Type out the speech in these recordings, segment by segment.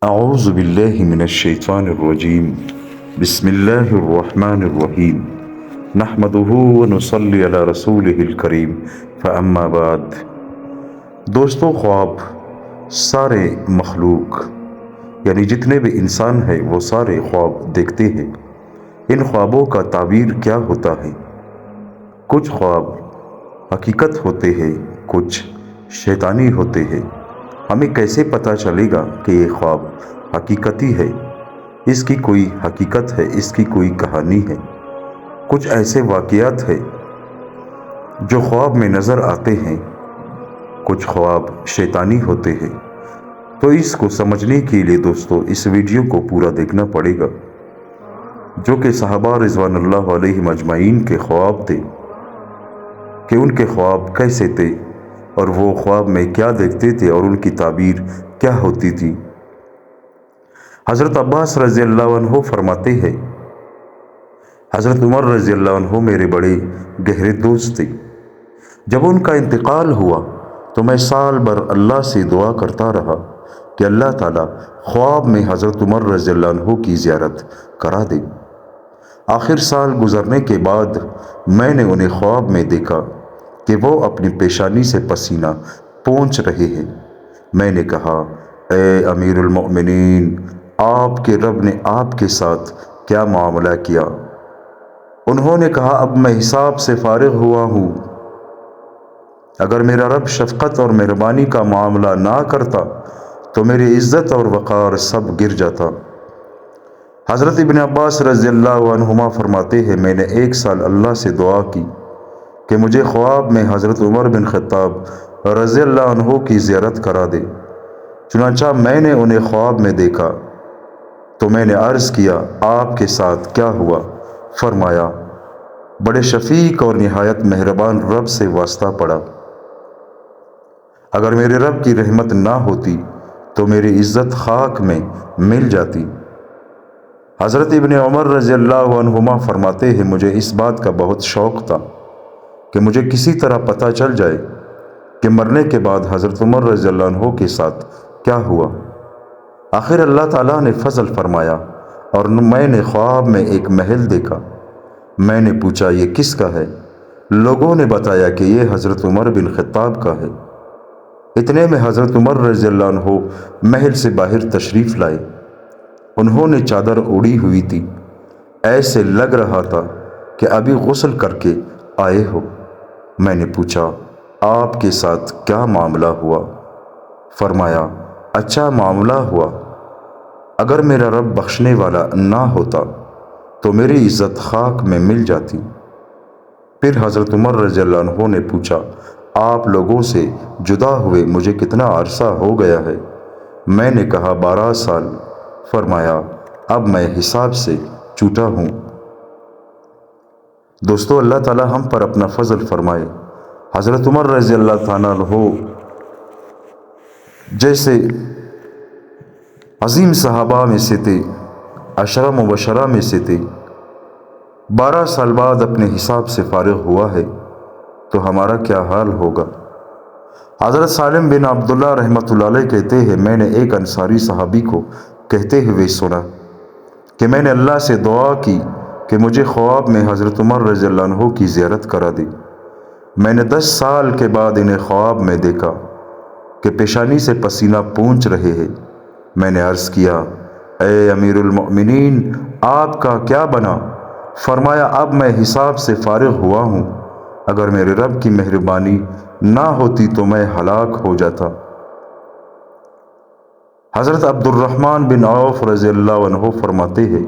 اعوذ باللہ من الشیطان الرجیم بسم اللہ الرحمن الرحیم نحمدہ ونصلی علی رسولہ الکریم فاما بعد۔ دوستو، خواب سارے مخلوق یعنی جتنے بھی انسان ہیں وہ سارے خواب دیکھتے ہیں۔ ان خوابوں کا تعبیر کیا ہوتا ہے؟ کچھ خواب حقیقت ہوتے ہیں، کچھ شیطانی ہوتے ہیں۔ ہمیں کیسے پتہ چلے گا کہ یہ خواب حقیقتی ہے؟ اس کی کوئی حقیقت ہے، اس کی کوئی کہانی ہے۔ کچھ ایسے واقعات ہیں جو خواب میں نظر آتے ہیں، کچھ خواب شیطانی ہوتے ہیں۔ تو اس کو سمجھنے کے لیے دوستو اس ویڈیو کو پورا دیکھنا پڑے گا، جو کہ صحابہ رضوان اللہ علیہم اجمعین کے خواب تھے، کہ ان کے خواب کیسے تھے اور وہ خواب میں کیا دیکھتے تھے اور ان کی تعبیر کیا ہوتی تھی۔ حضرت عباس رضی اللہ عنہ فرماتے ہیں، حضرت عمر رضی اللہ عنہ میرے بڑے گہرے دوست تھے۔ جب ان کا انتقال ہوا تو میں سال بھر اللہ سے دعا کرتا رہا کہ اللہ تعالیٰ خواب میں حضرت عمر رضی اللہ عنہ کی زیارت کرا دے۔ آخر سال گزرنے کے بعد میں نے انہیں خواب میں دیکھا کہ وہ اپنی پیشانی سے پسینہ پونچھ رہے ہیں۔ میں نے کہا، اے امیر المؤمنین، آپ کے رب نے آپ کے ساتھ کیا معاملہ کیا؟ انہوں نے کہا، اب میں حساب سے فارغ ہوا ہوں۔ اگر میرا رب شفقت اور مہربانی کا معاملہ نہ کرتا تو میری عزت اور وقار سب گر جاتا۔ حضرت ابن عباس رضی اللہ عنہما فرماتے ہیں، میں نے 1 سال اللہ سے دعا کی کہ مجھے خواب میں حضرت عمر بن خطاب رضی اللہ عنہ کی زیارت کرا دے۔ چنانچہ میں نے انہیں خواب میں دیکھا تو میں نے عرض کیا، آپ کے ساتھ کیا ہوا؟ فرمایا، بڑے شفیق اور نہایت مہربان رب سے واسطہ پڑا۔ اگر میرے رب کی رحمت نہ ہوتی تو میری عزت خاک میں مل جاتی۔ حضرت ابن عمر رضی اللہ عنہما فرماتے ہیں، مجھے اس بات کا بہت شوق تھا کہ مجھے کسی طرح پتہ چل جائے کہ مرنے کے بعد حضرت عمر رضی اللہ عنہ کے ساتھ کیا ہوا۔ آخر اللہ تعالیٰ نے فضل فرمایا اور میں نے خواب میں ایک محل دیکھا۔ میں نے پوچھا، یہ کس کا ہے؟ لوگوں نے بتایا کہ یہ حضرت عمر بن خطاب کا ہے۔ اتنے میں حضرت عمر رضی اللہ عنہ محل سے باہر تشریف لائے۔ انہوں نے چادر اوڑھی ہوئی تھی، ایسے لگ رہا تھا کہ ابھی غسل کر کے آئے ہو۔ میں نے پوچھا، آپ کے ساتھ کیا معاملہ ہوا؟ فرمایا، اچھا معاملہ ہوا۔ اگر میرا رب بخشنے والا نہ ہوتا تو میری عزت خاک میں مل جاتی۔ پھر حضرت عمر رضی اللہ عنہ نے پوچھا، آپ لوگوں سے جدا ہوئے مجھے کتنا عرصہ ہو گیا ہے؟ میں نے کہا، 12 سال۔ فرمایا، اب میں حساب سے چھوٹا ہوں۔ دوستو، اللہ تعالی ہم پر اپنا فضل فرمائے۔ حضرت عمر رضی اللہ تعالیٰ عنہ جیسے عظیم صحابہ میں سے تھے، 10 مبشرہ میں سے تھے، 12 سال بعد اپنے حساب سے فارغ ہوا ہے تو ہمارا کیا حال ہوگا؟ حضرت سالم بن عبداللہ رحمۃ اللہ علیہ کہتے ہیں، میں نے ایک انصاری صحابی کو کہتے ہوئے سنا کہ میں نے اللہ سے دعا کی کہ مجھے خواب میں حضرت عمر رضی اللہ عنہ کی زیارت کرا دی۔ میں نے 10 سال کے بعد انہیں خواب میں دیکھا کہ پیشانی سے پسینہ پونچھ رہے ہیں۔ میں نے عرض کیا، اے امیر المؤمنین، آپ کا کیا بنا؟ فرمایا، اب میں حساب سے فارغ ہوا ہوں۔ اگر میرے رب کی مہربانی نہ ہوتی تو میں ہلاک ہو جاتا۔ حضرت عبد الرحمن بن عوف رضی اللہ عنہ فرماتے ہیں،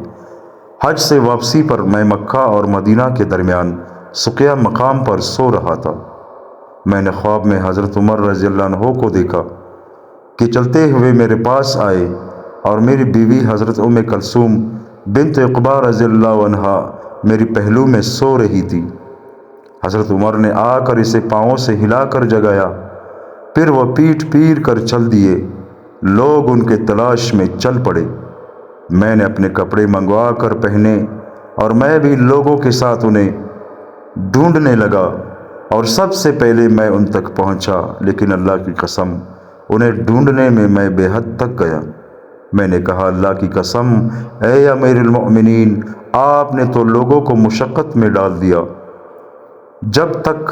حج سے واپسی پر میں مکہ اور مدینہ کے درمیان سقیہ مقام پر سو رہا تھا۔ میں نے خواب میں حضرت عمر رضی اللہ عنہ کو دیکھا کہ چلتے ہوئے میرے پاس آئے اور میری بیوی حضرت ام کلثوم بنت عقبہ رضی اللہ عنہا میری پہلو میں سو رہی تھی۔ حضرت عمر نے آ کر اسے پاؤں سے ہلا کر جگایا، پھر وہ پیٹ پیر کر چل دیے۔ لوگ ان کے تلاش میں چل پڑے۔ میں نے اپنے کپڑے منگوا کر پہنے اور میں بھی لوگوں کے ساتھ انہیں ڈھونڈنے لگا اور سب سے پہلے میں ان تک پہنچا، لیکن اللہ کی قسم انہیں ڈھونڈنے میں بے حد تک گیا۔ میں نے کہا اللہ کی قسم اے امیر المؤمنین، آپ نے تو لوگوں کو مشقت میں ڈال دیا، جب تک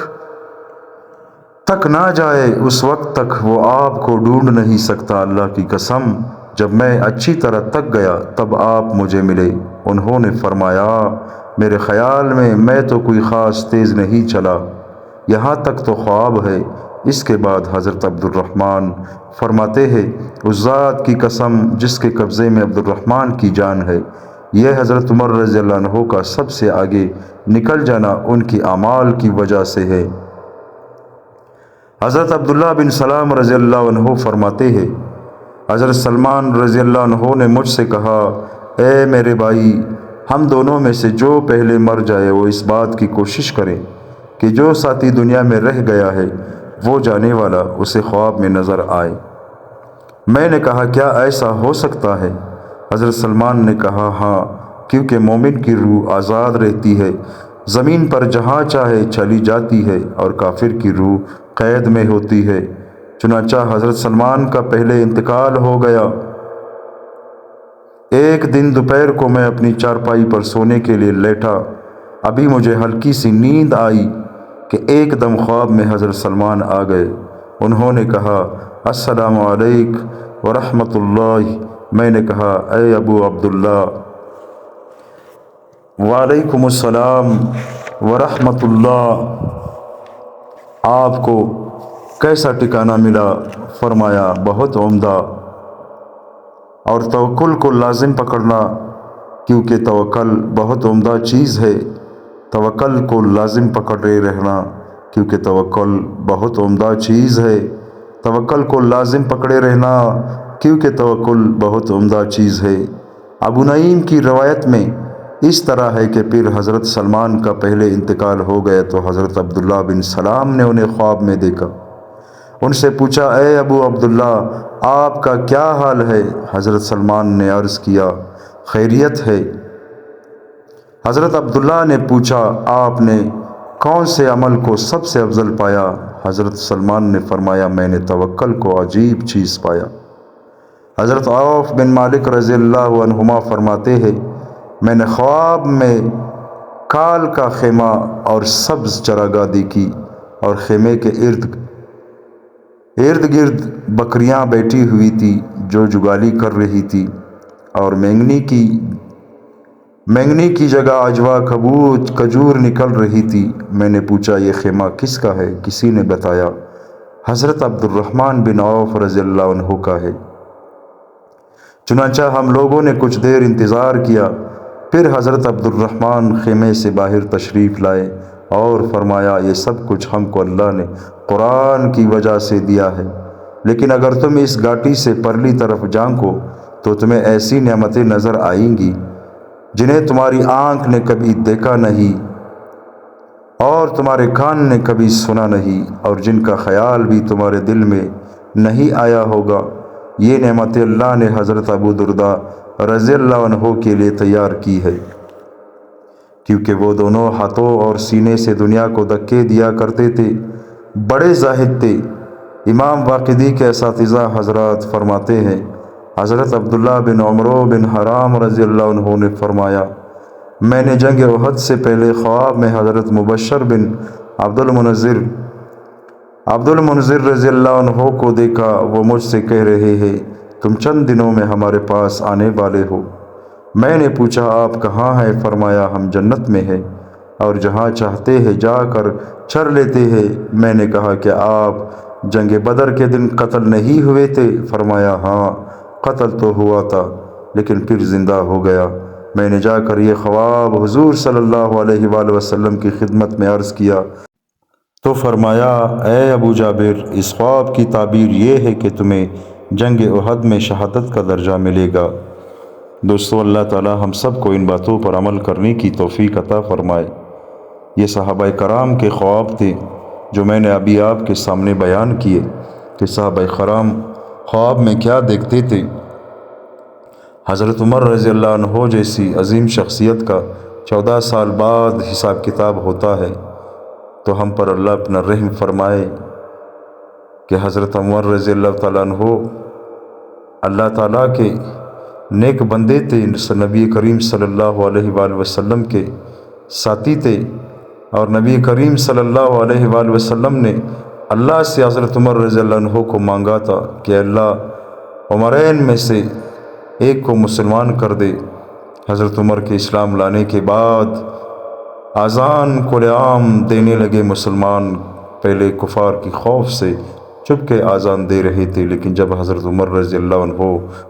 نہ جائے اس وقت تک وہ آپ کو ڈھونڈ نہیں سکتا۔ اللہ کی قسم جب میں اچھی طرح تک گیا تب آپ مجھے ملے۔ انہوں نے فرمایا میرے خیال میں تو کوئی خاص تیز نہیں چلا، یہاں تک تو خواب ہے۔ اس کے بعد حضرت عبد الرحمن فرماتے ہیں اس ذات کی قسم جس کے قبضے میں عبد الرحمن کی جان ہے، یہ حضرت عمر رضی اللہ عنہ کا سب سے آگے نکل جانا ان کی اعمال کی وجہ سے ہے۔ حضرت عبداللہ بن سلام رضی اللہ عنہ فرماتے ہیں حضرت سلمان رضی اللہ عنہ نے مجھ سے کہا اے میرے بھائی، ہم دونوں میں سے جو پہلے مر جائے وہ اس بات کی کوشش کرے کہ جو ساتھی دنیا میں رہ گیا ہے وہ جانے والا اسے خواب میں نظر آئے۔ میں نے کہا کیا ایسا ہو سکتا ہے؟ حضرت سلمان نے کہا ہاں، کیونکہ مومن کی روح آزاد رہتی ہے، زمین پر جہاں چاہے چلی جاتی ہے، اور کافر کی روح قید میں ہوتی ہے۔ چنانچہ حضرت سلمان کا پہلے انتقال ہو گیا۔ ایک دن دوپہر کو میں اپنی چارپائی پر سونے کے لیے لیٹا، ابھی مجھے ہلکی سی نیند آئی کہ ایک دم خواب میں حضرت سلمان آ گئے۔ انہوں نے کہا السلام علیکم ورحمۃ اللہ۔ میں نے کہا اے ابو عبداللہ، وعلیکم السلام ورحمۃ اللہ، آپ کو کیسا ٹھکانہ ملا؟ فرمایا بہت عمدہ، اور توکل کو لازم پکڑنا، کیونکہ توکل بہت عمدہ چیز ہے۔ توکل کو لازم پکڑے رہنا، کیونکہ توکل بہت عمدہ چیز ہے۔ توکل کو لازم پکڑے رہنا، کیونکہ توکل بہت عمدہ چیز ہے۔ ابو نعیم کی روایت میں اس طرح ہے کہ پھر حضرت سلمان کا پہلے انتقال ہو گیا تو حضرت عبداللہ بن سلام نے انہیں خواب میں دیکھا۔ ان سے پوچھا اے ابو عبداللہ، آپ کا کیا حال ہے؟ حضرت سلمان نے عرض کیا خیریت ہے۔ حضرت عبداللہ نے پوچھا آپ نے کون سے عمل کو سب سے افضل پایا؟ حضرت سلمان نے فرمایا میں نے توکل کو عجیب چیز پایا۔ حضرت عوف بن مالک رضی اللہ عنہما فرماتے ہیں میں نے خواب میں کال کا خیمہ اور سبز چراگاہ دیکھی، اور خیمے کے ارد گرد بکریاں بیٹھی ہوئی تھی جو جگالی کر رہی تھی، اور مینگنی کی جگہ عجوا کھجور نکل رہی تھی۔ میں نے پوچھا یہ خیمہ کس کا ہے؟ کسی نے بتایا حضرت عبد الرحمن بن عوف رضی اللہ عنہ کا ہے۔ چنانچہ ہم لوگوں نے کچھ دیر انتظار کیا، پھر حضرت عبد الرحمن خیمے سے باہر تشریف لائے اور فرمایا یہ سب کچھ ہم کو اللہ نے قرآن کی وجہ سے دیا ہے، لیکن اگر تم اس گھاٹی سے پرلی طرف جھانکو تو تمہیں ایسی نعمتیں نظر آئیں گی جنہیں تمہاری آنکھ نے کبھی دیکھا نہیں اور تمہارے کان نے کبھی سنا نہیں، اور جن کا خیال بھی تمہارے دل میں نہیں آیا ہوگا۔ یہ نعمتیں اللہ نے حضرت ابو درداء رضی اللہ عنہ کے لیے تیار کی ہے، کیونکہ وہ دونوں ہاتھوں اور سینے سے دنیا کو دھکے دیا کرتے تھے، بڑے زاہد تھے۔ امام واقدی کے اساتذہ حضرات فرماتے ہیں حضرت عبداللہ بن عمرو بن حرام رضی اللہ عنہ نے فرمایا میں نے جنگ احد سے پہلے خواب میں حضرت مبشر بن عبد المنذر رضی اللہ عنہ کو دیکھا۔ وہ مجھ سے کہہ رہے ہیں تم چند دنوں میں ہمارے پاس آنے والے ہو۔ میں نے پوچھا آپ کہاں ہیں؟ فرمایا ہم جنت میں ہیں اور جہاں چاہتے ہیں جا کر چر لیتے ہیں۔ میں نے کہا کہ آپ جنگ بدر کے دن قتل نہیں ہوئے تھے؟ فرمایا ہاں، قتل تو ہوا تھا لیکن پھر زندہ ہو گیا۔ میں نے جا کر یہ خواب حضور صلی اللہ علیہ وآلہ وسلم کی خدمت میں عرض کیا تو فرمایا اے ابو جابر، اس خواب کی تعبیر یہ ہے کہ تمہیں جنگ احد میں شہادت کا درجہ ملے گا۔ دوستو، اللہ تعالی ہم سب کو ان باتوں پر عمل کرنے کی توفیق عطا فرمائے۔ یہ صحابہ کرام کے خواب تھے جو میں نے ابھی آپ کے سامنے بیان کیے کہ صحابہ کرام خواب میں کیا دیکھتے تھے۔ حضرت عمر رضی اللہ عنہ جیسی عظیم شخصیت کا 14 سال بعد حساب کتاب ہوتا ہے، تو ہم پر اللہ اپنا رحم فرمائے کہ حضرت عمر رضی اللہ تعالیٰ عنہ اللہ تعالیٰ کے نیک بندے تھے، نبی کریم صلی اللہ علیہ وآلہ وسلم کے ساتھی تھے، اور نبی کریم صلی اللہ علیہ وآلہ وسلم نے اللہ سے حضرت عمر رضی اللہ عنہ کو مانگا تھا کہ اللہ عمرین میں سے ایک کو مسلمان کر دے۔ حضرت عمر کے اسلام لانے کے بعد اذان کھلے عام دینے لگے مسلمان۔ پہلے کفار کی خوف سے چپ کے اذان دے رہے تھے، لیکن جب حضرت عمر رضی اللہ عنہ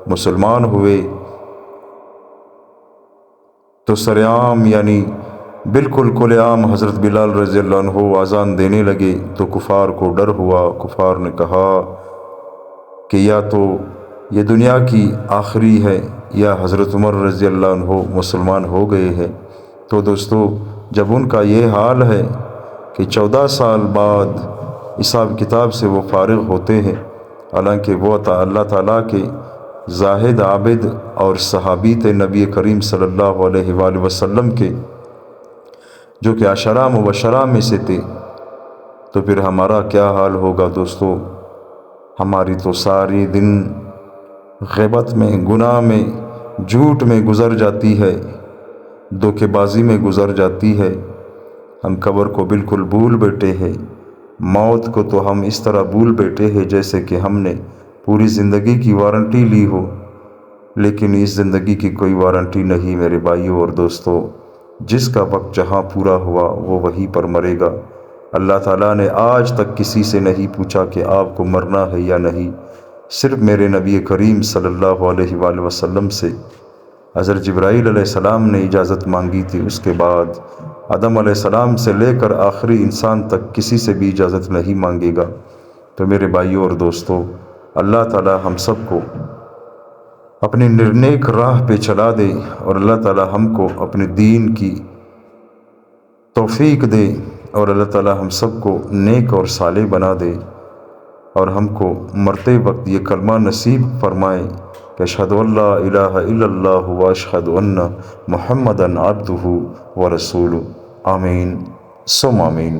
مسلمان ہوئے تو سرعام یعنی بالکل کھلے عام حضرت بلال رضی اللہ عنہ اذان دینے لگے، تو کفار کو ڈر ہوا۔ کفار نے کہا کہ یا تو یہ دنیا کی آخری ہے یا حضرت عمر رضی اللہ عنہ مسلمان ہو گئے ہیں۔ تو دوستو، جب ان کا یہ حال ہے کہ 14 سال بعد حساب کتاب سے وہ فارغ ہوتے ہیں، حالانکہ وہ اللہ تعالیٰ کے زاہد عابد اور صحابی تھے نبی کریم صلی اللہ علیہ وآلہ وسلم کے، جو کہ عشرہ مبشرہ میں سے تھے، تو پھر ہمارا کیا حال ہوگا دوستو؟ ہماری تو ساری دن غیبت میں، گناہ میں، جھوٹ میں گزر جاتی ہے، دھوکے بازی میں گزر جاتی ہے۔ ہم قبر کو بالکل بھول بیٹھے ہیں، موت کو تو ہم اس طرح بھول بیٹھے ہیں جیسے کہ ہم نے پوری زندگی کی وارنٹی لی ہو، لیکن اس زندگی کی کوئی وارنٹی نہیں میرے بھائیوں اور دوستو۔ جس کا وقت جہاں پورا ہوا وہ وہیں پر مرے گا۔ اللہ تعالیٰ نے آج تک کسی سے نہیں پوچھا کہ آپ کو مرنا ہے یا نہیں، صرف میرے نبی کریم صلی اللہ علیہ وآلہ وسلم سے حضرت جبرائیل علیہ السلام نے اجازت مانگی تھی۔ اس کے بعد آدم علیہ السلام سے لے کر آخری انسان تک کسی سے بھی اجازت نہیں مانگے گا۔ تو میرے بھائیوں اور دوستو، اللہ تعالیٰ ہم سب کو اپنی نیک راہ پہ چلا دے، اور اللہ تعالیٰ ہم کو اپنے دین کی توفیق دے، اور اللہ تعالیٰ ہم سب کو نیک اور صالح بنا دے، اور ہم کو مرتے وقت یہ کلمہ نصیب فرمائے کہ اشہد ان لا الہ الا اللہ و اشہد ان محمدًا عبدہ و رسولہ۔ آمین ثم آمین۔